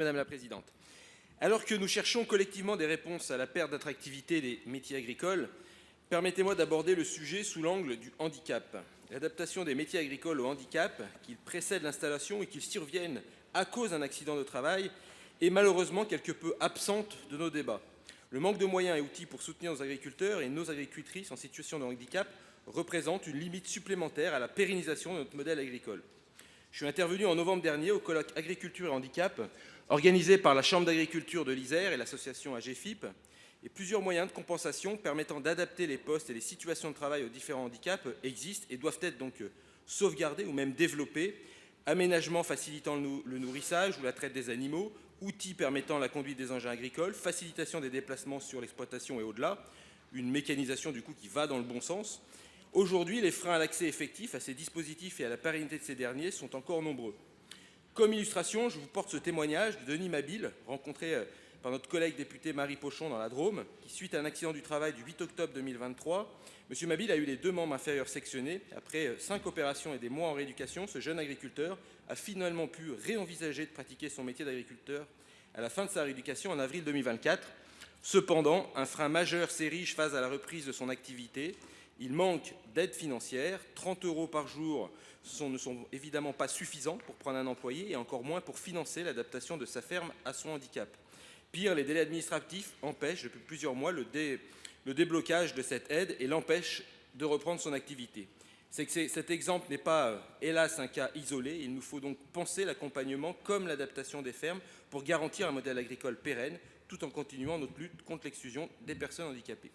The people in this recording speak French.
Madame la présidente. Alors que nous cherchons collectivement des réponses à la perte d'attractivité des métiers agricoles, permettez-moi d'aborder le sujet sous l'angle du handicap. L'adaptation des métiers agricoles au handicap, qu'ils précèdent l'installation et qu'ils surviennent à cause d'un accident de travail, est malheureusement quelque peu absente de nos débats. Le manque de moyens et outils pour soutenir nos agriculteurs et nos agricultrices en situation de handicap représente une limite supplémentaire à la pérennisation de notre modèle agricole. Je suis intervenu en novembre dernier au colloque Agriculture et Handicap, organisé par la Chambre d'agriculture de l'Isère et l'association AGFIP, et plusieurs moyens de compensation permettant d'adapter les postes et les situations de travail aux différents handicaps existent et doivent être donc sauvegardés ou même développés. Aménagement facilitant le nourrissage ou la traite des animaux, outils permettant la conduite des engins agricoles, facilitation des déplacements sur l'exploitation et au-delà, une mécanisation du coup qui va dans le bon sens. Aujourd'hui, les freins à l'accès effectif à ces dispositifs et à la pérennité de ces derniers sont encore nombreux. Comme illustration, je vous porte ce témoignage de Denis Mabille, rencontré par notre collègue député Marie Pochon dans la Drôme, qui, suite à un accident du travail du 8 octobre 2023, M. Mabille a eu les 2 membres inférieurs sectionnés. Après 5 opérations et des mois en rééducation, ce jeune agriculteur a finalement pu réenvisager de pratiquer son métier d'agriculteur à la fin de sa rééducation en avril 2024. Cependant, un frein majeur s'érige face à la reprise de son activité. Il manque d'aide financière. 30 € par jour ne sont évidemment pas suffisants pour prendre un employé et encore moins pour financer l'adaptation de sa ferme à son handicap. Pire, les délais administratifs empêchent depuis plusieurs mois le déblocage de cette aide et l'empêchent de reprendre son activité. Cet exemple n'est pas, hélas, un cas isolé. Il nous faut donc penser l'accompagnement comme l'adaptation des fermes pour garantir un modèle agricole pérenne tout en continuant notre lutte contre l'exclusion des personnes handicapées.